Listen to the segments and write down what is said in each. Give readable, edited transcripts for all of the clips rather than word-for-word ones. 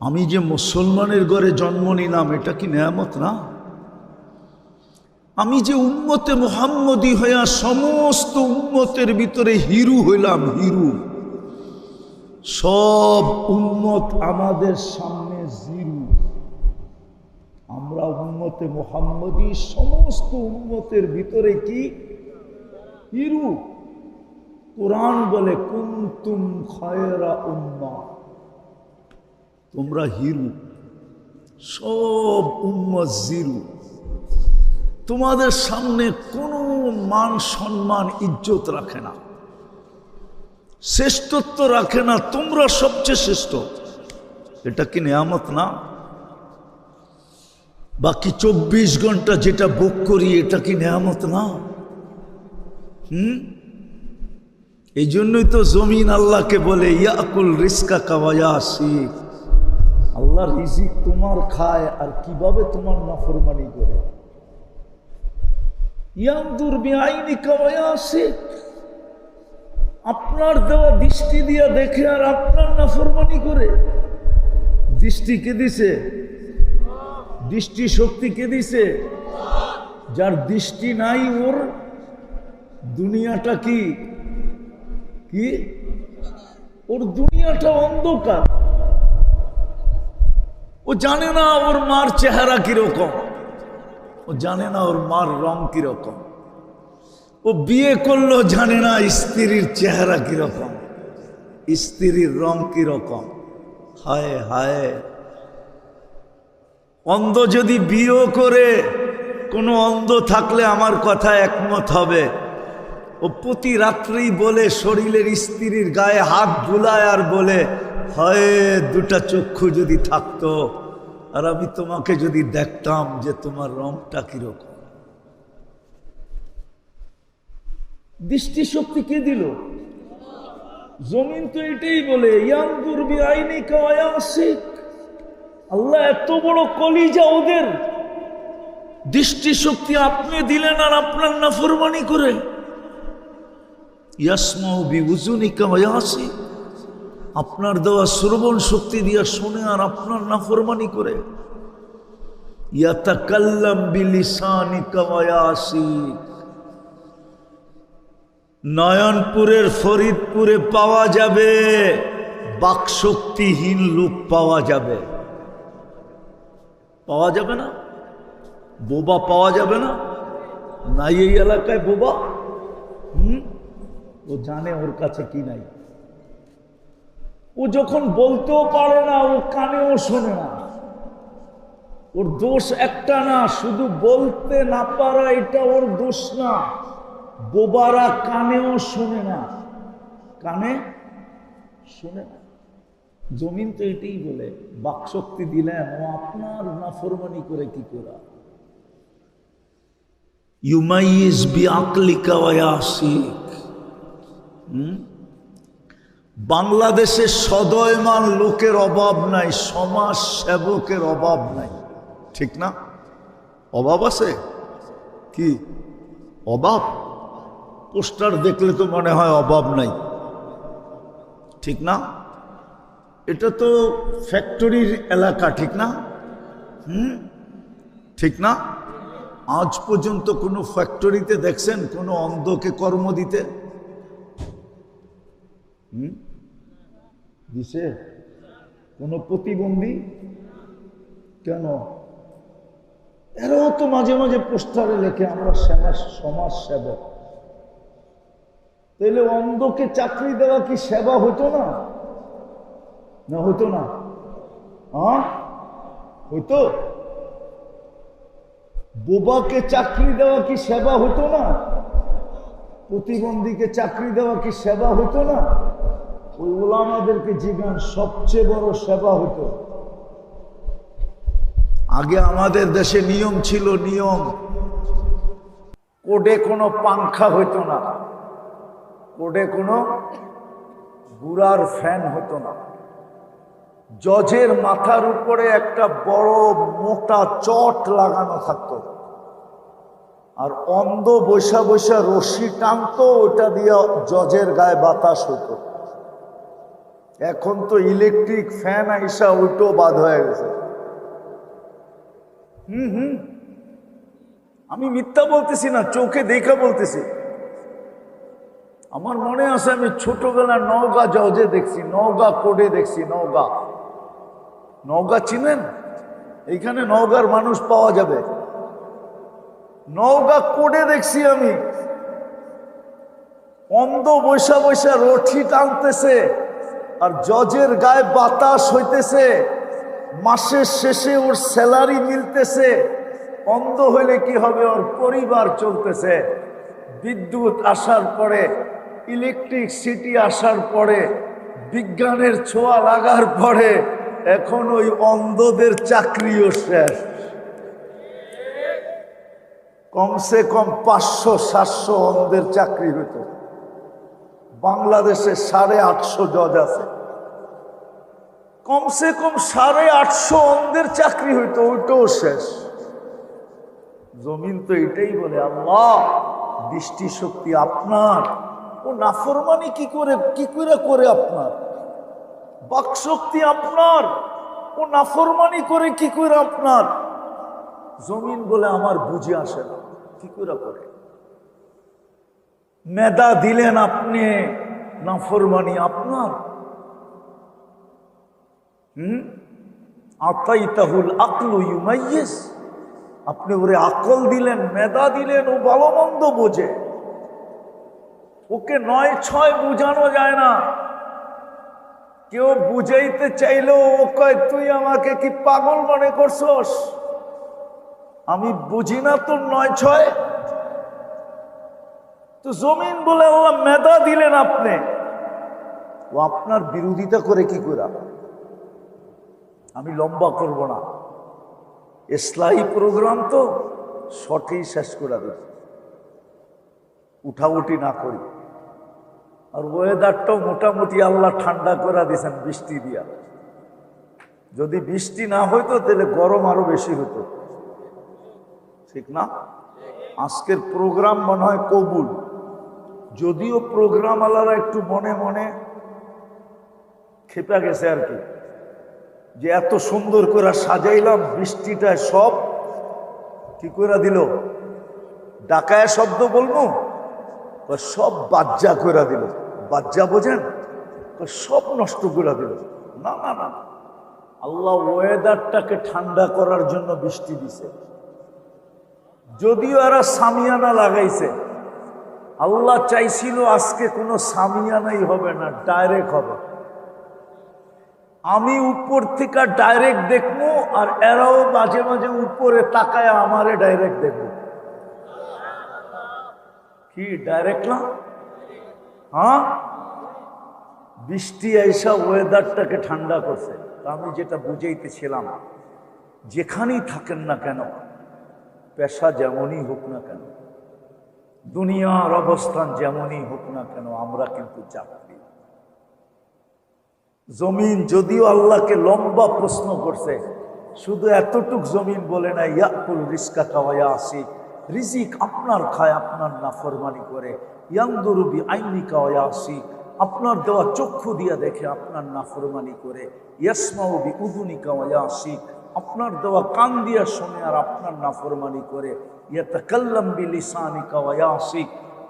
আমি যে মুসলমানের ঘরে জন্ম নিলাম এটা কি নেয়ামত না? আমি যে উম্মতে মুহাম্মদী হইয়া সমস্ত উম্মতের ভিতরে হিরু হইলাম, হিরু। সব উম্মত আমাদের সামনে জিরু। আমরা উম্মতে মুহাম্মদী সমস্ত উম্মতের ভিতরে কি হিরু। কোরআন বলে কুনতুম খায়রা উম্মাহ, তোমরা হিরু, সব উম্মত জিরু। তোমাদের সামনে কোনো মান সম্মান ইজ্জত রাখে না, শ্রেষ্ঠত্ব রাখে না, তোমরা সবচেয়ে শ্রেষ্ঠ। এটা কি নেয়ামত না? বাকি 24 ঘন্টা যেটা ভোগ করি এটা কি নেয়ামত না? এই জন্যই তো জমিন আল্লাহকে বলে ইয়াকুল রিজকা কাওয়ায়াসি, আল্লাহ রিজিক তোমার খায় আর কিভাবে তোমার নাফরমানি করে। ইয়ানদুর বিআইনিকা ওয়ায়াসি, আপনার দেওয়া দৃষ্টি দিয়া দেখে আর আপনার নাফরমানি করে। দৃষ্টি কে দিছে? দৃষ্টি শক্তি কে দিছে? যার দৃষ্টি নাই ওর দুনিয়াটা কি কি ওর দুনিয়াটা অন্ধকার। ও জানে না ওর মার চেহারা কিরকম, ও জানে না ওর মার রং কিরকম, ও বিয়ে করলো জানে না স্ত্রীর চেহারা কিরকম, স্ত্রীর রং কিরকম। হায় হায়, অন্ধ যদি বিয়ে করে, কোনো অন্ধ থাকলে আমার কথা একমত হবে, ও প্রতি রাত্রেই বলে শরীরের স্ত্রীর গায়ে হাত বুলায় আর বলে হয় দুটা চক্ষু যদি থাকতো আর আমি তোমাকে যদি দেখতাম যে তোমার রংটা কিরকম। দৃষ্টিশক্তি কে দিল? জমিন তো এটাই বলে ইয়ানদুর বিআইনিকা ওয়ায়াসিক। আল্লাহ এত বড় কলিজা ওদের, দৃষ্টিশক্তি আপনি দিলেন আর আপনার নাফরমানি করে। ইয়াসমাউ বিউজুনিকা ওয়ায়াসিক, আপনার দেওয়া শ্রবণ শক্তি দিয়া শুনে আর আপনার নাফরমানি করে। ইয়াতাকাল্লাম বিলিসানিকা ওয়ায়াসিক, নয়নপুরের ফরিদপুরে পাওয়া যাবে বাকশক্তিহীন লোক, পাওয়া যাবে, পাওয়া যাবে না? বোবা পাওয়া যাবে না? নাই এই এলাকায় বোবা? ও জানে ওর কাছে কি নাই। ও যখন বলতেও পারে না, ও কানেও শোনে না। ওর দোষ একটা না, শুধু বলতে না পারা এটা ওর দোষ না। বোবারা কানেও শোনে না, কানে শোনে না। জমিন তো এটাই বলে বাকশক্তি দিলেন, ও আপনার নাফরমানি করে কি করা। ইউমাইজ বিআকলিকা ওয়ায়াসিক। বাংলাদেশে সদয়মান লোকের অভাব নাই, সমাজ সেবকের অভাব নাই, ঠিক না? অভাব আছে কি? অভাব? পোস্টার দেখলে তো মনে হয় অভাব নাই, ঠিক না? এটা তো ফ্যাক্টরির এলাকা, ঠিক না? ঠিক না? আজ পর্যন্ত কোনো ফ্যাক্টরিতে দেখছেন কোনো অন্ধকে কর্ম দিতে? দিছে কোনো প্রতিবন্ধী? কেন? এরাও তো মাঝে মাঝে পোস্টারে লেখে আমরা সমাজ সেবক। তাহলে অন্ধকে চাকরি দেওয়া কি সেবা হতো না? না হতো না? হতো? বোবাকে চাকরি দেওয়া কি সেবা হতো না? প্রতিবন্ধীকে চাকরি দেওয়া কি সেবা হতো না? ওই ওলামাদেরকে জিজ্ঞান, সবচেয়ে বড় সেবা হতো। আগে আমাদের দেশে নিয়ম ছিল, নিয়ম, কোর্টে কোনো পাংখা হইতো না, কোর্টে কোনো গুড়ার ফ্যান হতো না। জজের মাথার উপরে একটা বড় মোটা চট লাগানো থাকতো, আর অন্ধ বৈশা বৈশা রশি টানতো, ওটা দিয়ে জজের গায়ে বাতাস হতো। এখন তো ইলেকট্রিক ফ্যান আইসা ওইটাও বাদ হয়ে গেছে। আমি মিথ্যা বলতেছি না, চোখে দেখা বলতেছি। আমার মনে আছে আমি ছোটবেলা নওগাঁ জজে দেখছি, নওগাঁ কোর্টে দেখছি। নওগাঁ চিনেন? এইখানে নওগাঁর মানুষ পাওয়া যাবে। নওগাঁ কোর্টে দেখছি আমি, অন্ধ বৈশা বৈশা রঠি টানতেছে আর জজের গায়ে বাতাস হইতেছে, মাসের শেষে ওর স্যালারি মিলতেছে। অন্ধ হইলে কি হবে, ওর পরিবার চলতেছে। বিদ্যুৎ আসার পরে, ইলেকট্রিসিটি আসার পরে, বিজ্ঞানের ছোঁয়া লাগার পরে এখন ওই অন্ধদের চাকরিও শেষ। কমসে কম 500-700 অন্ধের চাকরি হইতো। বাংলাদেশে 850 জজ আছে, কমসে কম 850 অন্ধের চাকরি হইতো, ওইটাও শেষ। জমিন তো এটাই বলে, আল্লাহ দৃষ্টি শক্তি আপনার, ও নাফরমানি কি করে আপনার। বাক শক্তি আপনার, ও নাফরমানি করে কি করে আপনার। জমিন বলে আমার বুঝে আসে না, কি করে। মেধা দিলেন আপনি, নাফরমানি আপনার। আতাইতাহুল আকলু ইউমাইয়িজ, আপনি ওরে আকল দিলেন, মেধা দিলেন, ও ভালো মন্দ বোঝে। ওকে 9-6 বুঝানো যায় না। কেউ বুঝাইতে চাইলেও ও কয়, তুই আমাকে কি পাগল মনে করছস? আমি বুঝি না তোর 9-6। তো জমিন বলে আল্লাহ মেধা দিলেন আপনি, ও আপনার বিরোধিতা করে কি করে। আমি লম্বা করব না, ইসলাহি প্রোগ্রাম তো শর্টেই শেষ করে দিই, উঠাউঠি না করি। আর ওয়েদারটাও মোটামুটি আল্লাহ ঠান্ডা করে দিয়েছেন বৃষ্টি দিয়া। যদি বৃষ্টি না হইতো তাহলে গরম আরো বেশি হতো, ঠিক না? আজকের প্রোগ্রাম মনে হয় কবুল, যদিও প্রোগ্রাম আলারা একটু মনে মনে খেপে গেছে আর কি, যে এত সুন্দর করে সাজাইলাম, বৃষ্টিটা সব কি করে দিল। ডাকায় শব্দ বলবো, সব বাজ্জা করে দিল। বাজ্জা বোঝেন? সব নষ্ট করে দিল। না না না, আল্লাহ ওয়েদারটাকে ঠান্ডা করার জন্য বৃষ্টি দিছে। যদিও এরা সামিয়ানা লাগাইছে, আল্লাহ চাইছিল আজকে কোনো সামিয়ানাই হবে না, ডাইরেক্ট হবে। আমি উপর থেকে ডাইরেক্ট দেখবো, আর এরাও মাঝে মাঝে উপরে তাকায় আমারে ডাইরেক্ট দেখবো। কি ডাইরেক্ট না? হ্যাঁ, বৃষ্টি আইসা ওয়েদারটাকে ঠান্ডা করছে। আমি যেটা বুঝাইতেছিলাম, যেখানেই থাকেন না কেন, পেশা যেমনই হোক না কেন, দুনিয়ার অবস্থান যেমনই হোক না কেন, আমরা কিন্তু যাত্রী। জমিন যদিও আল্লাহকে লম্বা প্রশ্ন করছে, শুধু এতটুক জমিন বলে না, ইয়াকুল রিস্কা খাওয়াইয়া আসি, রিজিক আপনার খায়, আপনার নাফরমানি করে। ইয়ানদুরু বিআইনিকা ওয়া ইয়াসি, আপনার দেওয়া চক্ষু দিয়া দেখে, আপনার নাফরমানি করে। ইয়াসমাউ বিউযুনিকা ওয়া ইয়াসি, আপনার দেওয়া কান দিয়া শোনে আর আপনার নাফরমানি করে। ইয়াতাকাল্লাম বিলিসানিকা ওয়া ইয়াসি,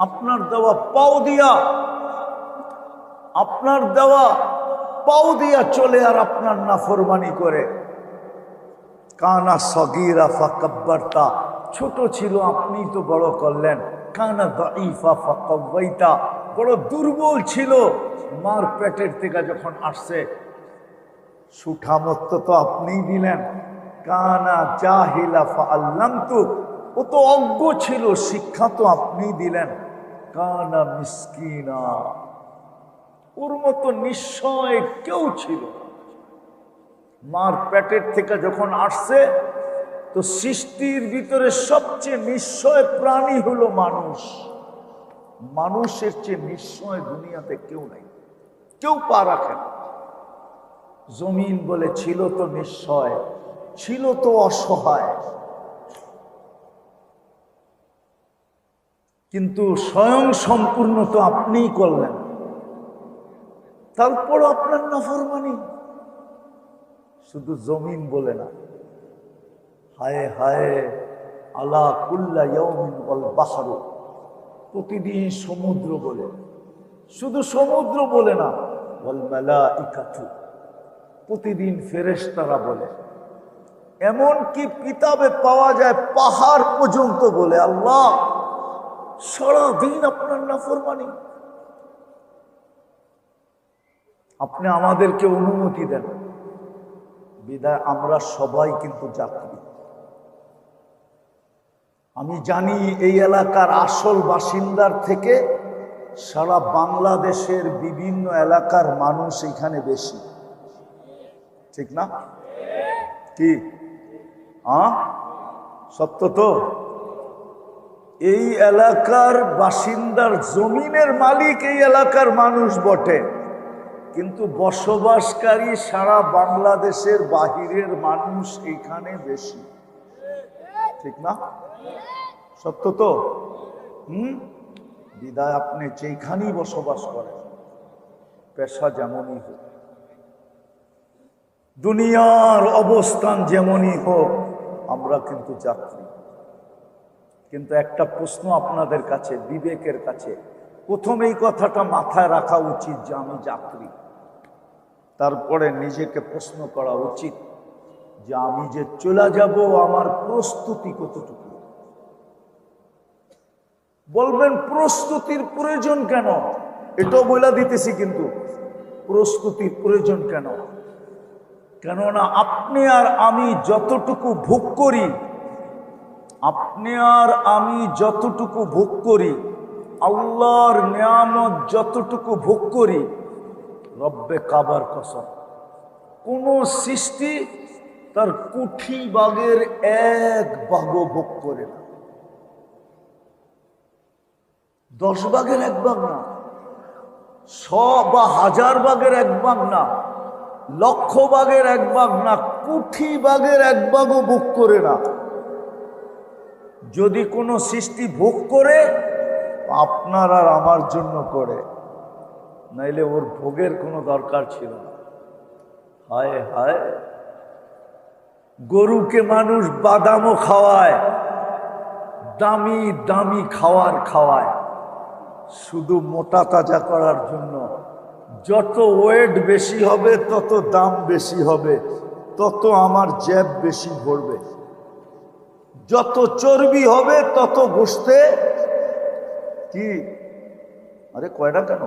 আপনার দেওয়া পাও দিয়া, আপনার দেওয়া পাও দিয়া চলে আর আপনার নাফরমানি করে। কানা সগীরা ফাকাব্বারতা, ছোট ছিল আপনি তো বড় করলেন। কানা দাঈফা ফাকাওয়াইতা, বড় দুর্বল ছিল, মার পেটের থেকে যখন আসছে সুঠামত্ব তো আপনিই দিলেন। কানা জাহিলা ফাআল্লামতু, ও তো অজ্ঞ ছিল, শিক্ষা তো আপনিই দিলেন। কানা মিসকিনা, ওর মতো নিশ্চয় কেউ ছিল। মার পেটের থেকে যখন আসছে, তো সৃষ্টির ভিতরে সবচেয়ে নিশ্চয় প্রাণী হলো মানুষ। মানুষের চেয়ে নিশ্চয় দুনিয়াতে কেউ নাই, কেউ পা রাখে না। জমিন বলে ছিল তো নিশ্চয়, ছিল তো অসহায়, কিন্তু স্বয়ং সম্পূর্ণ তো আপনিই করলেন। তারপর আপনার নাফরমানি। শুধু জমিন বলে না, হায় হায় আলা কুল্লা ইয়াউমিন ওয়াল বাহরু, প্রতিদিন সমুদ্র বলে। শুধু সমুদ্র বলে না, ওয়াল মালাইকাতু, প্রতিদিন ফেরেশতারা বলে। এমন কি কিতাবে পাওয়া যায় পাহাড় পর্যন্ত বলে আল্লাহ। সারাদিন আপনার নাফরমানি। আপনি আমাদেরকে অনুমতি দেন, বিদায় আমরা সবাই কিন্তু যাত্রী। আমি জানি এই এলাকার আসল বাসিন্দার থেকে সারা বাংলাদেশের বিভিন্ন এলাকার মানুষ এখানে বেশি, ঠিক না? কি সত্য তো? এই এলাকার বাসিন্দার জমিনের মালিক এই এলাকার মানুষ বটে, কিন্তু বসবাসকারী সারা বাংলাদেশের বাহিরের মানুষ এইখানে বেশি, ঠিক না? সত্য তো? বিদায় আপনি যেখানেই বসবাস করেন, পেশা যেমনই হোক, দুনিয়ার অবস্থান যেমনই হোক, আমরা কিন্তু যাত্রী। কিন্তু একটা প্রশ্ন আপনাদের কাছে, বিবেকের কাছে, প্রথম এই কথাটা মাথায় রাখা উচিত যে আমি যাত্রী। তারপরে নিজেকে প্রশ্ন করা উচিত যে আমি যে চলে যাব আমার প্রস্তুতি কতটুকু। বলবেন প্রস্তুতির প্রয়োজন কেন? এটাও বলে দিতেছি, কিন্তু প্রস্তুতির প্রয়োজন কেন? কেননা আপনি আর আমি যতটুকু ভোগ করি, আপনি আর আমি যতটুকু ভোগ করি, আল্লাহর নিয়ামত যতটুকু ভোগ করি, রব্বে কাবার কসম, কোন সৃষ্টি তার কোটি ভাগের এক ভাগও ভোগ করে না। 10 ভাগের 1 ভাগ না, 100 বা 1000 ভাগের 1 ভাগ না, লক্ষ ভাগের 1 ভাগ না, কোটি ভাগের 1 ভাগও ভোগ করে না। যদি কোনো সৃষ্টি ভোগ করে, আপনার আর আমার জন্য করে, নাইলে ওর ভোগের কোনো দরকার ছিল না। হায় হায়, গরুকে মানুষ বাদামও খাওয়ায়, দামি দামি খাওয়ায়, শুধু মোটা তাজা করার জন্য। যত ওয়েট বেশি হবে তত দাম বেশি হবে, তত আমার জেব বেশি ভরবে। যত চর্বি হবে তত গোশতে কি, আরে কয়টা কেন,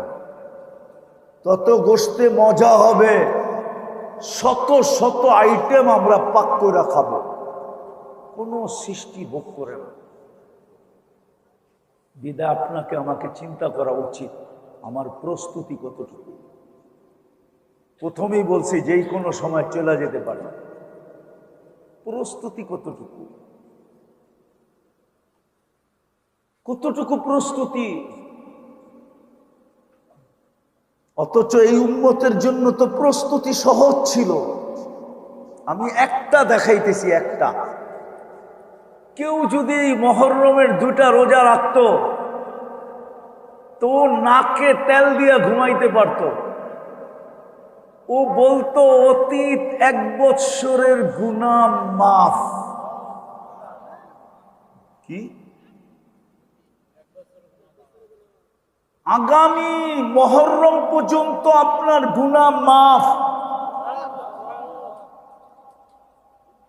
তত গোশতে মজা হবে। শত শত আইটেম আমরা পাক করে খাবো, কোন সৃষ্টি ভোগ করে না। বিদায় আপনাকে আমাকে চিন্তা করা উচিত আমার প্রস্তুতি কতটুকু। প্রথমেই বলছি যেই কোনো সময় চলে যেতে পারে, প্রস্তুতি কতটুকু, কতটুকু প্রস্তুতি। অথচ এই উম্মতের জন্য তো প্রস্তুতি সহজ ছিল। আমি একটা দেখাইতেছি, একটা। কেউ যদি এই মহররমের 2টা রোজা রাখতো তো নাকে তেল দিয়ে ঘুমাইতে পারত। ও বলতো অতীত 1 বৎসরের গুনাহ মাফ। কি আগামী মহররম পর্যন্ত আপনার গুনাহ মাফ,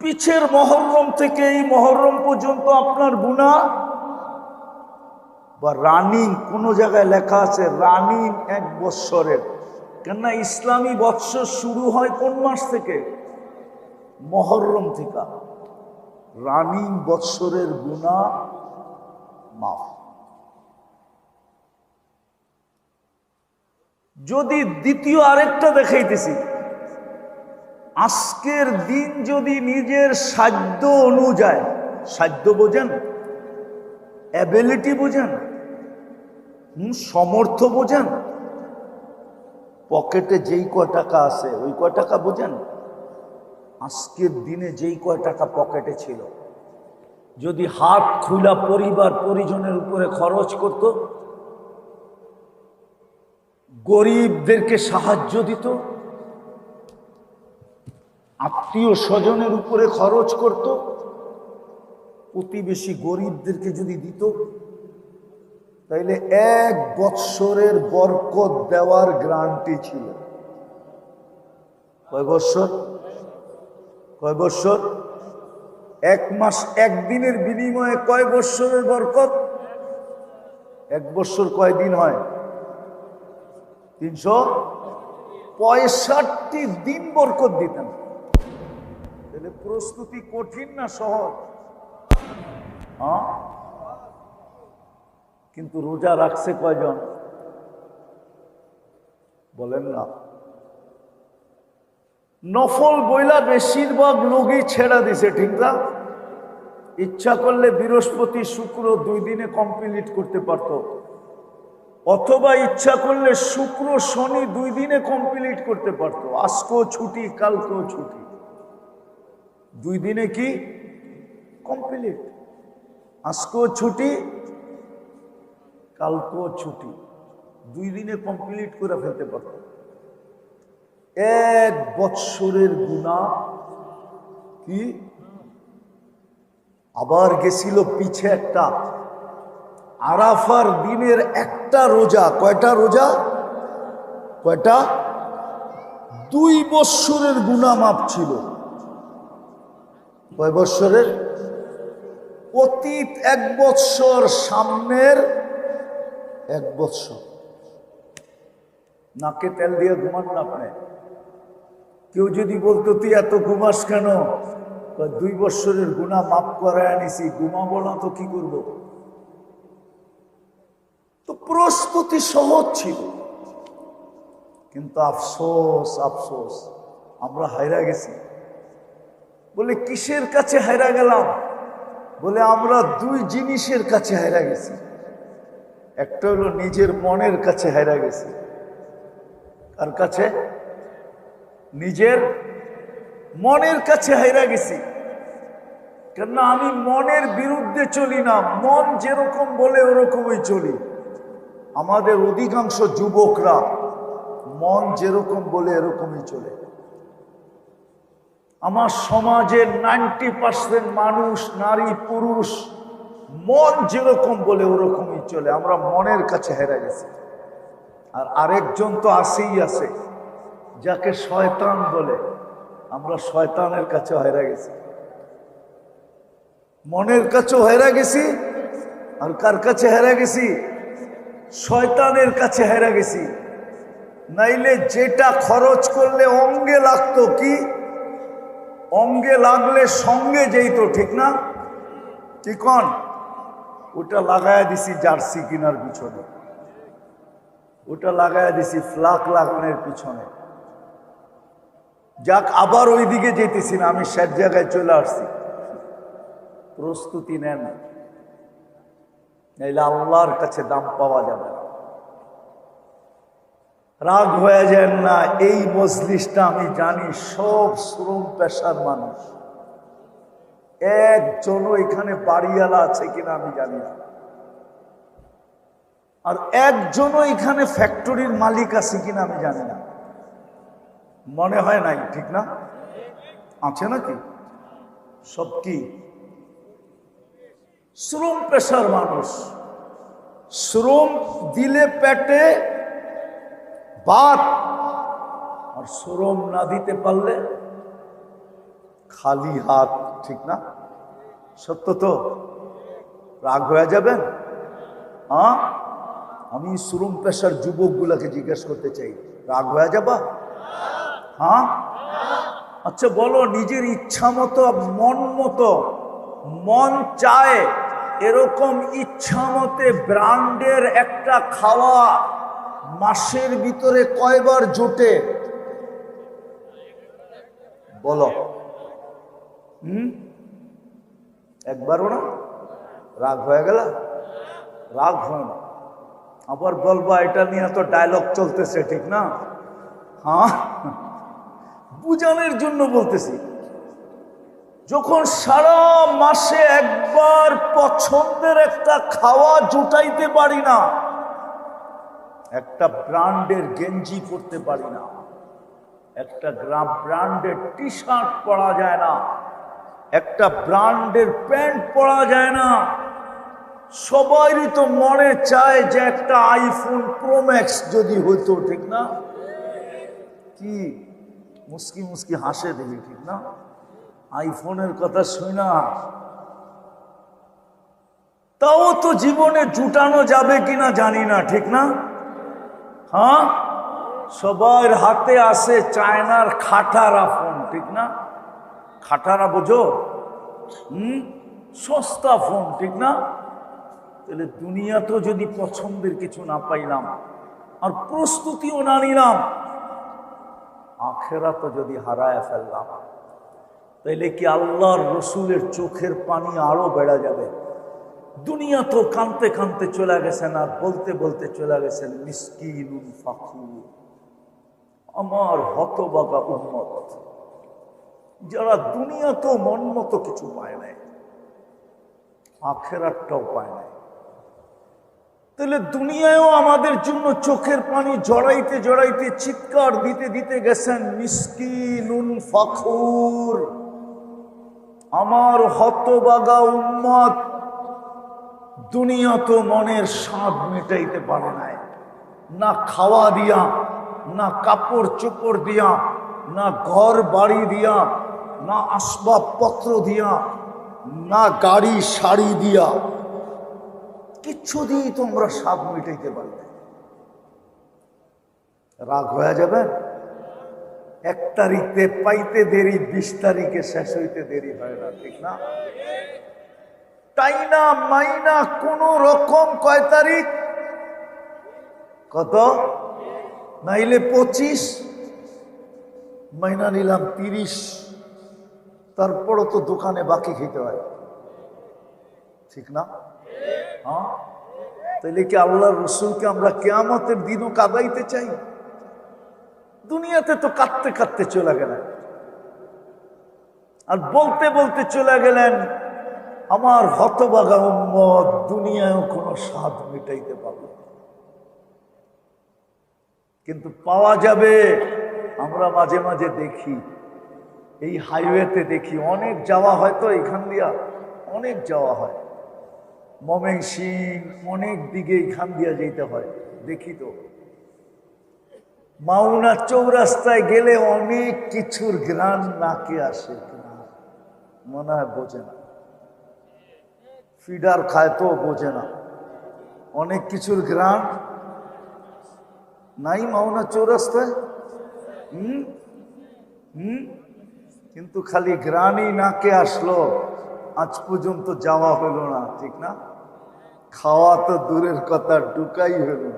পিছের মহররম থেকে এই মহররম পর্যন্ত আপনার গুনাহ, বা রানিং কোন জায়গায় লেখা আছে রানিং 1 বৎসরের। কেননা ইসলামী বৎসর শুরু হয় কোন মাস থেকে? মহররম থেকে। রানিং বৎসরের গুনাহ মাফ। যদি দ্বিতীয় আরেকটা দেখাইতেছি, আজকের দিন যদি নিজের সাধ্য অনুযায়ী, সাধ্য বোঝেন, অ্যাবিলিটি বোঝেন, সমর্থ বোঝেন, পকেটে যেই কয় টাকা আছে ওই কয় টাকা বোঝেন, আজকের দিনে যেই কয় টাকা পকেটে ছিল, যদি হাত খুলা পরিবার পরিজনের উপরে খরচ করত, গরিবদেরকে সাহায্য দিত, আত্মীয় স্বজনের উপরে খরচ করত, প্রতিবেশী গরিবদেরকে যদি দিত তাইলে 1 বৎসরের বরকত দেওয়ার গ্যারান্টি ছিল। কয় বৎসর? কয় বৎসর? 1 মাস 1 দিনের বিনিময়ে কয় বৎসরের বরকত? 1 বৎসর কয় দিন হয়? 365 দিন বরকত দিতেন। তাহলে প্রস্তুতি কঠিন না সহজ? হ্যাঁ, কিন্তু রোজা রাখছে কয়জন বলেন না? নফল বইলা বেশিরভাগ লোকই ছেড়া দিছে, ঠিক না? ইচ্ছা করলে বৃহস্পতি শুক্র 2 দিনে কমপ্লিট করতে পারত, অথবা ইচ্ছা করলে শুক্র শনি 2 দিনে কমপ্লিট করতে পারত। আজকেও ছুটি, কালকেও ছুটি, 2 দিনে কি কমপ্লিট? আজকেও ছুটি, কালকেও ছুটি, 2 দিনে কমপ্লিট করে ফেলতে পারত। 1 বৎসরের গুনাহ কি? আবার গেছিল পিছে একটা আরাফার দিনের একটা রোজা। কয়টা রোজা? কয়টা? 2 বৎসরের গুনাহ মাপ ছিল। কয় বৎসরের? অতীত 1 বৎসর, সামনের 1 বৎসর। নাকে তেল দিয়ে ঘুমান না আপনি। কেউ যদি বলতো তুই এত ঘুমাস কেন? 2 বৎসরের গুনাহ মাফ করায় আনিছি, ঘুমাবো না তো কি করব? তো প্রস্তুতি সহজ ছিল, কিন্তু আফসোস আফসোস আমরা হায়রা গেছি। বলে কিসের কাছে হায়রা গেলাম? বলে আমরা 2 জিনিসের কাছে হায়রা গেছি। একটা হলো নিজের মনের কাছে হায়রা গেছি। কার কাছে? নিজের মনের কাছে হায়রা গেছি। কেননা আমি মনের বিরুদ্ধে চলি না, মন যেরকম বলে ওরকমই চলি। আমাদের অধিকাংশ যুবকরা মন যেরকম বলে এরকমই চলে। আমার সমাজের 90% মানুষ, নারী পুরুষ, মন যেরকম বলে ওরকমই চলে। আমরা মনের কাছে হেরে গেছি। আর আরেকজন তো আছেই আছে, যাকে শয়তান বলে। আমরা শয়তানের কাছে হেরে গেছি, মনের কাছেও হেরে গেছি। আর কার কাছে হেরে গেছি? শয়তানের কাছে হেরে গেছি। নাইলে যেটা খরচ করলে অঙ্গে লাগতো, কি অঙ্গে লাগলে সঙ্গে যেত, ঠিক না? কি কন? ওটা লাগায় দিছি জার্সি কেনার পিছনে, ওটা লাগায় দিছি ফ্লাক লাগানোর পিছনে। যাক, আবার ওই দিকে যেতেছি না, আমি সব জায়গায় চলে আসছি। প্রস্তুতি নেন, নাইলে আল্লাহর কাছে দাম পাওয়া যাবে না। রাগ হয়ে যায় না। এই মজলিসটা আমি জানি সব শ্রম পেশার মানুষ, একজনও এখানে বাড়িওয়ালা আছে কিনা আমি জানি না, আর একজনও এখানে ফ্যাক্টরির মালিক আছে কিনা আমি জানি না। মনে হয় নাই, ঠিক না? আছে নাকি? সব কি শ্রম পেশার মানুষ। শ্রম দিলে পেটে ভাত, আর শ্রম না দিতে পারলে খালি হাত, ঠিক না? সত্য তো? রাগ হয়ে যাবেন? হ্যাঁ, আমি শ্রম পেশার যুবকগুলাকে জিজ্ঞেস করতে চাই, রাগ হয়ে যাবা? হ্যাঁ, আচ্ছা বলো, নিজের ইচ্ছা মতো, মন মতো, মন চায় এরকম ইচ্ছা মতে ব্র্যান্ডের একটা খাওয়া মাসের ভিতরে কয়বার জোটে? বলো। একবারও না? রাগ হয়ে গেল? রাগ হয় না। আবার বলবা এটা নিয়ে তো ডায়লগ চলতেছে, ঠিক না? হ্যাঁ, বুঝানোর জন্য বলতেছি। যখন সারা মাসে একবার পছন্দের একটা খাওয়া জুটাইতে পারি না, একটা ব্র্যান্ডের গেঞ্জি পরতে পারি না, একটা ব্র্যান্ডের টি শার্ট পরা যায় না, একটা ব্র্যান্ডের প্যান্ট পরা যায় না। সবারই তো মনে চায় যে একটা আইফোন প্রো ম্যাক্স যদি হইতো, ঠিক না? কি মুস্কি মুস্কি হাসে দেখি, ঠিক না? আইফোনের কথা শুই না, তাও তো জীবনে জুটানো যাবে কিনা জানি না, ঠিক না? হ্যাঁ, সবার হাতে আছে চায়নার খাটারা ফোন, ঠিক না? খাটারা বোঝো? সস্তা ফোন, ঠিক না? তাহলে দুনিয়া তো যদি পছন্দের কিছু না পাইলাম আর প্রস্তুতিও না নিলাম, আখেরা তো যদি হারায় ফেললাম, তাইলে কি আল্লাহর রসুলের চোখের পানি আরো বেড়ে যাবে? দুনিয়া তো কানতে কানতে চলে গেছেন আর বলতে বলতে চলে গেছেন মিসকিনুন ফাকুর, আমার হতভাগা উম্মত, যারা দুনিয়া তো মন মতো কিছু পায় নাই, আখেরাতটাও পায় নাই। তাহলে দুনিয়ায়ও আমাদের জন্য চোখের পানি জড়াইতে জড়াইতে চিৎকার দিতে দিতে গেছেন মিসকিনুন ফাকুর, আমার হতভাগা উম্মত, দুনিয়া তো মনের স্বাদ মেটাইতে পারে নাই, না খাওয়া দিয়া, না কাপড় চোপড় দিয়া, না ঘর বাড়ি দিয়া, না আসবাবপত্র দিয়া, না গাড়ি শাড়ি দিয়া, কিচ্ছু দিয়ে তোমরা স্বাদ মেটাইতে পারবে। রাগ হয়ে যাবে? 1 তারিখে পাইতে দেরি, 20 তারিখে শেষ হইতে দেরি হয় না, ঠিক না? টাইনা মাইনা কোন রকম কয় তারিখ, কত নাইলে 25, মাইনা নিলাম 30, তারপরও তো দোকানে বাকি খেতে হয়, ঠিক না? হ্যাঁ, তাইলে কি আল্লাহর রসুলকে আমরা কিয়ামতের দিনও কাঁদাইতে চাই? দুনিয়াতে তো কাঁদতে কাঁদতে চলে গেলেন, আর বলতে বলতে চলে গেলেন আমার হতভাগা উম্মত, দুনিয়ায়ও কোনো স্বাদ মিটাইতে পারবে না। কিন্তু পাওয়া যাবে। আমরা মাঝে মাঝে দেখি, এই হাইওয়েতে দেখি, অনেক যাওয়া হয় তো এখান দিয়া, অনেক যাওয়া হয় ময়মনসিংহ, অনেক দিকে এখান দিয়া যেতে হয়, দেখি তো মাওনা চৌরাস্তায় গেলে অনেক কিছুর ঘ্রাণ নাকে আসে, মনে হয় বোঝে না, ফিডার খায় তো বোঝে না, অনেক কিছুর ঘ্রাণ নাই মাওনা চৌরাস্তায়। কিন্তু খালি ঘ্রাণই নাকে আসলো, আজ পর্যন্ত যাওয়া হলো না, ঠিক না? খাওয়া তো দূরের কথা, ঢুকাই হলো।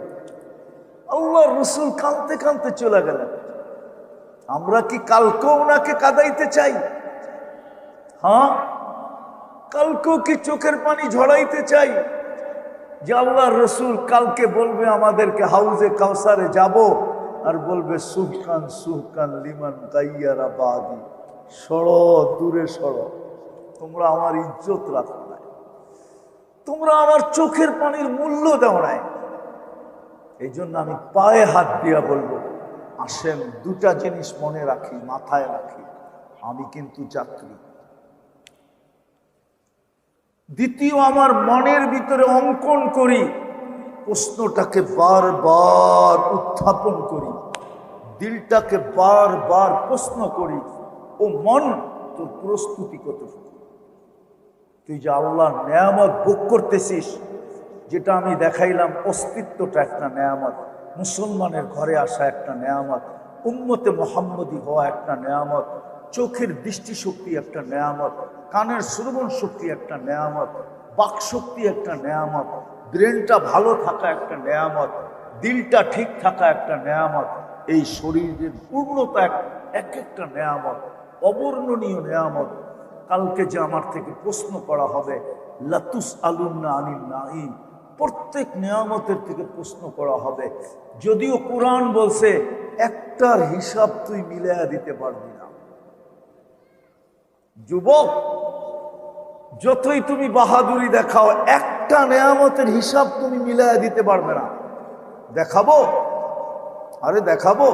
আল্লাহ রসুল কাঁদতে কাঁদতে চলে গেলেন। আমরা কি কালকেও ওনাকে কাঁদাইতে চাই? হ্যাঁ, কালকেও কি চোখের পানি ঝরাইতে চাই যে আল্লাহ রসুল কালকে বলবে আমাদেরকে হাউজে কাউসারে যাব, আর বলবে সুহকান সুহকান লিমান গাইয়ারা বাদি, সরো দূরে সরো, তোমরা আমার ইজ্জত রাখো না, তোমরা আমার চোখের পানির মূল্য দাও নাই। এই জন্য আমি পায়ে হাত দিয়া বলবো, আসেন 2টা জিনিস মনে রাখি, মাথায় রাখি, আমি কিন্তু যাত্রী। দ্বিতীয়, আমার মনের ভিতরে অঙ্কন করি, প্রশ্নটাকে বারবার উত্থাপন করি, দিলটাকে বারবার প্রশ্ন করি, ও মন তোর প্রস্তুতি কতটুকু? তুই যে আল্লাহর নেয়ামত ভোগ করতেছিস, যেটা আমি দেখাইলাম, অস্তিত্বটা একটা নেয়ামত, মুসলমানের ঘরে আসা একটা নেয়ামত, উম্মতে মুহাম্মদী হওয়া একটা নেয়ামত, চোখের দৃষ্টিশক্তি একটা নেয়ামত, কানের শ্রবণ শক্তি একটা নেয়ামত, বাক শক্তি একটা নেয়ামত, ব্রেনটা ভালো থাকা একটা নেয়ামত, দিলটা ঠিক থাকা একটা নেয়ামত, এই শরীরের পূর্ণতা এক একটা নেয়ামত, অবর্ণনীয় নেয়ামত। কালকে যে আমার থেকে প্রশ্ন করা হবে, লাতুস আলুন্না আনিল নাঈম, প্রত্যেক নেয়ামতের থেকে প্রশ্ন করা হবে। যদিও কোরআন বলছে একটার হিসাব তুই মিলাইয়া দিতে পারবি না। যুবক, যতই তুমি বাহাদুরি দেখাও, একটা নেয়ামতের হিসাব তুমি মিলাইয়া দিতে পারবে না। দেখাবো? আরে দেখাবো।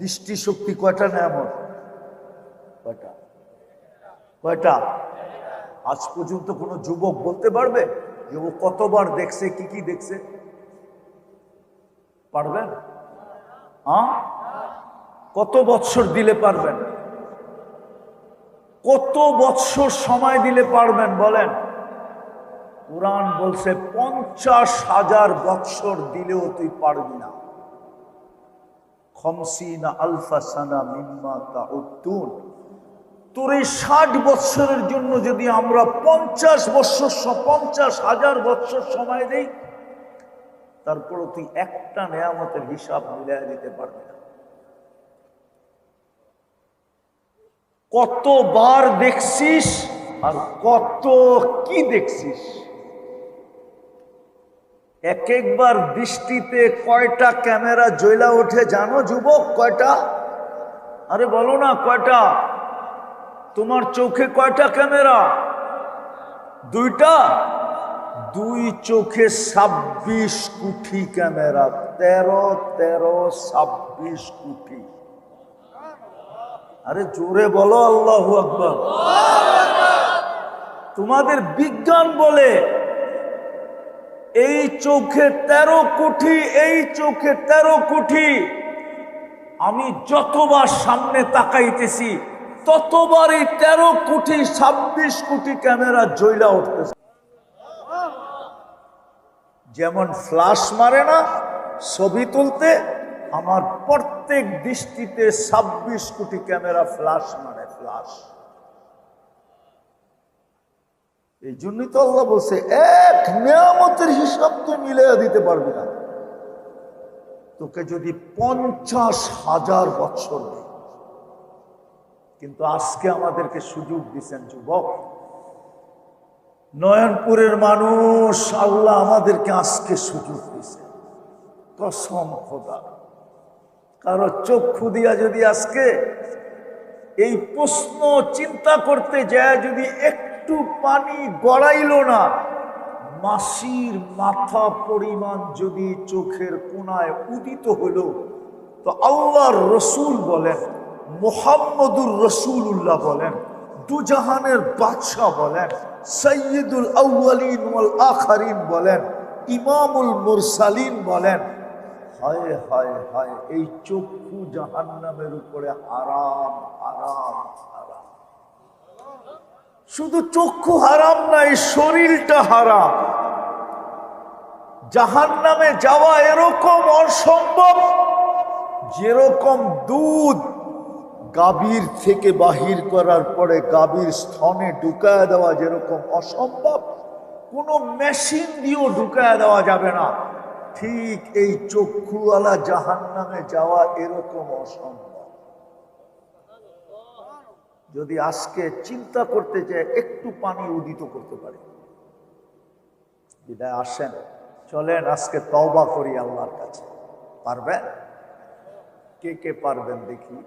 দৃষ্টি শক্তি কয়টা নেয়ামত? কয়টা? কয়টা? আজ পর্যন্ত কোনো যুবক বলতে পারবে যে ও কতবার দেখছে, কি কি দেখছে? পারবেন? কত বৎসর দিলে পারবেন? কত বৎসর সময় দিলে পারবেন বলেন? কুরআন বলছে 50,000 বৎসর দিলেও তুই পারবি না। 50 আলফা সানা মিম্মা তাউদ্দুন। তোর এই 60 বৎসরের জন্য যদি আমরা 50,000 বৎসর সময় দেই, তারপরও তুই একটা নেয়ামতের হিসাব মিলাই দিতে পারবি না। কতবার দেখছিস আর কত কি দেখছিস? এক একবার দৃষ্টিতে কয়টা ক্যামেরা জ্বলা ওঠে জানো যুবক? কয়টা? আরে বলো না কয়টা? তোমার চোখে কয়টা ক্যামেরা? দুইটা? দুই চোখে 26 কোটি ক্যামেরা। 13 কোটি। আরে জোরে বলো আল্লাহু আকবার। তোমাদের বিজ্ঞান বলে এই চোখে 13 কোটি, এই চোখে 13 কোটি। আমি যতবার সামনে তাকাইতেছি ততবার এই 13 কোটি 26 কোটি ক্যামেরা জ্বলা উঠতেছে। যেমন ফ্ল্যাশ মারে না ছবি তুলতে, আমার প্রত্যেক দৃষ্টিতে 26 কোটি ক্যামেরা ফ্ল্যাশ মারে। ফ্ল্যাশ। এই জন্যই তো আল্লাহ বলছে এক নিয়ামতের হিসাব তুই মিলিয়ে দিতে পারবি না। তোকে যদি 50,000 বছর দেয়। কিন্তু আজকে আমাদেরকে সুযোগ দিচ্ছেন যুবক, নয়নপুরের মানুষ, আল্লাহ আমাদেরকে আজকে সুযোগ দিছে। কসম খোদা, কারো চক্ষু দিয়া যদি আজকে এই প্রশ্ন চিন্তা করতে যায়, যদি একটু পানি গড়াইল না, মাসির মাথা পরিমাণ যদি চোখের কোনায় উদিত হইল, তো আল্লাহর রসুল বলেন, মুহাম্মদুর রসুল্লাহ বলেন, দুজাহানের বাদশাহ বলেন, সৈয়দুল আউয়ালিন ওয়াল আখিরিন বলেন, ইমামুল মুরসালিন বলেন, হায় হায় হায়, এই চক্ষু জাহান্নামের উপরে হারাম হারাম হারাম। শুধু চক্ষু হারাম নাই, শরীরটা হারাম। জাহান্নামে যাওয়া এরকম অসম্ভব যেরকম দুধ গাভীর থেকে বাহির করার পরে গাভীর স্তনে ঢুকায় দেওয়া যেরকম অসম্ভব, কোনো মেশিন দিয়েও ঢুকায় দেওয়া যাবে না, ঠিক এই চক্ষুওয়ালা জাহান্নামে যাওয়া এরকম অসম্ভব। যদি আজকে চিন্তা করতে চাই, একটু পানি উদিত করতে পারি। বিদায় আসেন, চলেন আজকে তওবা করি আল্লাহর কাছে। পারবেন? কে কে পারবেন দেখি?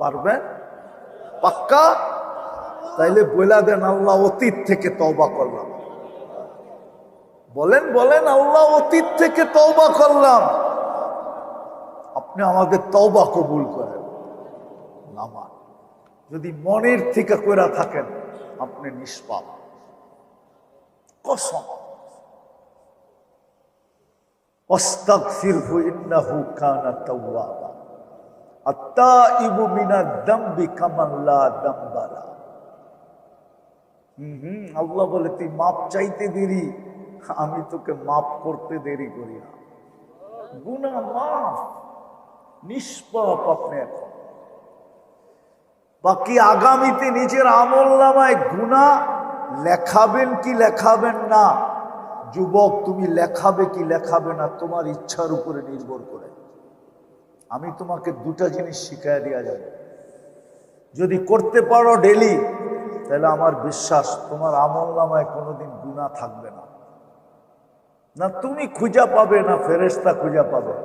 পারবেন? পাক্কা? তাইলে বইলা দেন, আল্লাহ অতীত থেকে তওবা করলাম। বলেন বলেন, আল্লাহ অতীত থেকে তওবা করলাম। আপনি আমাদের তওবা কবুল করেন। নামান যদি মনের থেকে কইরা থাকেন, আপনি নিষ্পাপ। কসম। আস্তাগফিরহু ইন্নাহু কানা তাওয়াবা। আত-তাইবু মিনাদ যামবি কামান লা যামবা লা। আল্লাহ বলে, তুই মাপ চাইতে দেরি, আমি তোকে মাপ করতে দেরি করি না। গুনাহ মাফ, নিষ্পাপ আপনি এখন। বাকি আগামীতে নিজের আমলনামায় গুনাহ লেখাবেন কি লেখাবেন না, যুবক তুমি লেখাবে কি লেখাবে না তোমার ইচ্ছার উপরে নির্ভর করে। আমি তোমাকে দুটা জিনিস শিখাই দেওয়া যাবে। যদি করতে পারো ডেলি, তাহলে আমার বিশ্বাস তোমার আমলনামায় কোনোদিন গুনাহ থাকবে না। না তুমি খুঁজা পাবে, না ফেরেশতা খুঁজা পাবে,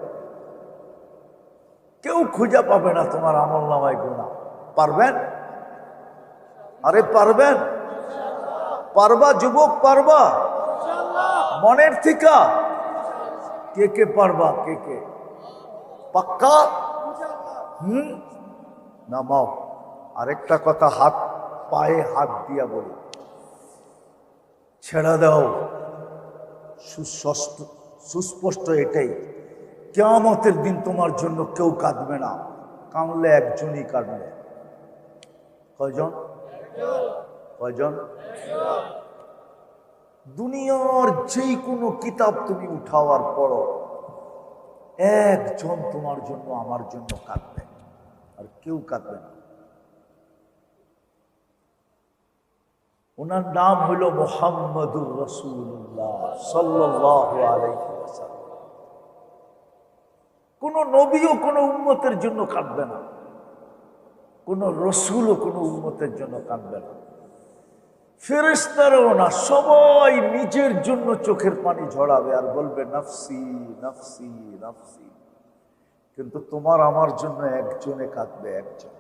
কেউ খুঁজা পাবে না তোমার আমলনামায় গুনাহ। পারবেন? আরে পারবেন? পারবা যুবক? পারবা? মনের থিকা কে কে পারবা, কে কে পাক্কা? নামাও। আরেকটা কথা হাত পায়ে হাত দিয়া বলি, ছেড়া দাও। সুস্পষ্ট এটাই, কিয়ামতের দিন তোমার জন্য কেউ কাঁদবে না, কাঁদলে একজনই কাঁদবে। কয়জন? কয়জন? দুনিয়ার যে কোনো কিতাব তুমি উঠাও আর পড়ো, একজন তোমার জন্য আমার জন্য কাঁদবে, আর কেউ কাঁদবে না। ওনার নাম হইল মুহাম্মদুর রাসূলুল্লাহ সাল্লাল্লাহু আলাইহি ওয়াসাল্লাম। কোন নবীও কোন উম্মতের জন্য কাঁদবে না, কোন রসুলও কোন উম্মতের জন্য কাঁদবে না, ফেরেশতারাও না। সবাই নিজের জন্য চোখের পানি ঝরাবে আর বলবে নফসি নফসি নফসি। কিন্তু তোমার আমার জন্য একজনে কাঁদবে, একজন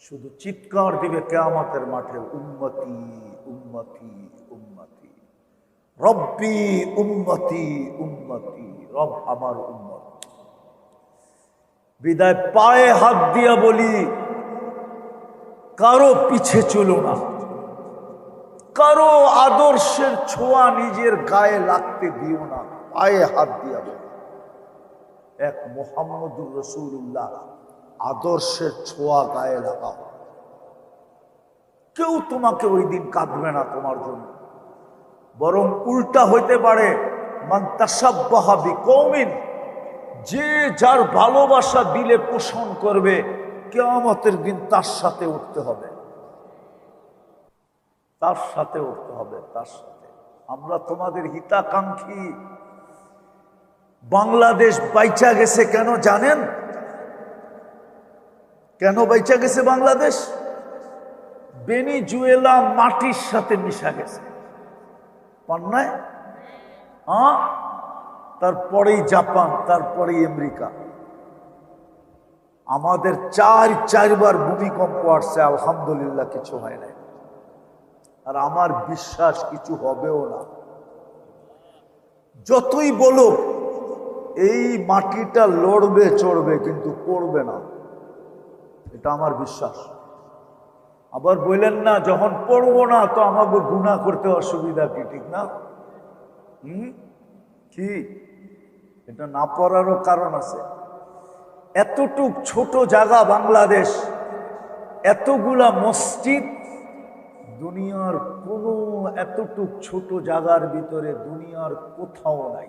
শুধু চিৎকার দিবে কিয়ামতের মাঠে, উম্মতি উম্মতি উম্মতি, রব্বি উম্মতি উম্মতি, রব আমার উম্মত। বিদায় পায়ে হাত দিয়া বলি, কারো পিছে চলো না, কারো আদর্শের ছোঁয়া নিজের গায়ে লাগতে দিও না। পায়ে হাত দিয়া বলি, এক মুহাম্মদুর রাসূলুল্লাহ আদর্শের ছোঁয়া গায়ে লাগাও। কেউ তোমাকে ওই দিন কাঁদবে না তোমার জন্য, বরং উল্টা হইতে পারে। মান তাশাব্বাহা বিকওমিন, যে যার ভালোবাসা দিলে পোষণ করবে, কিয়ামতের দিন তার সাথে উঠতে হবে, তার সাথে উঠতে হবে, তার সাথে। আমরা তোমাদের হিতাকাঙ্ক্ষী। বাংলাদেশ বাইচা গেছে কেন জানেন? কেন বাইচা গেছে বাংলাদেশ? ভেনেজুয়েলা মাটির সাথে মিশা গেছে, পান্নায়। তারপরেই জাপান, তারপরেই আমেরিকা। আমাদের চারবার ভূমিকম্প আসছে, আলহামদুলিল্লাহ কিছু হয় নাই। আর আমার বিশ্বাস কিছু হবেও না। যতই বলো এই মাটিটা লড়বে চড়বে, কিন্তু পড়বে না, এটা আমার বিশ্বাস। আবার বললেন না যখন পড়বো না তো আমাকে গুনাহ করতে অসুবিধা কি? ঠিক না? কি এটা না পড়ারও কারণ আছে। এতটুক ছোট জায়গা বাংলাদেশ, এতগুলা মসজিদ, দুনিয়ার কোনো এতটুক ছোট জায়গার ভিতরে দুনিয়ার কোথাও নাই।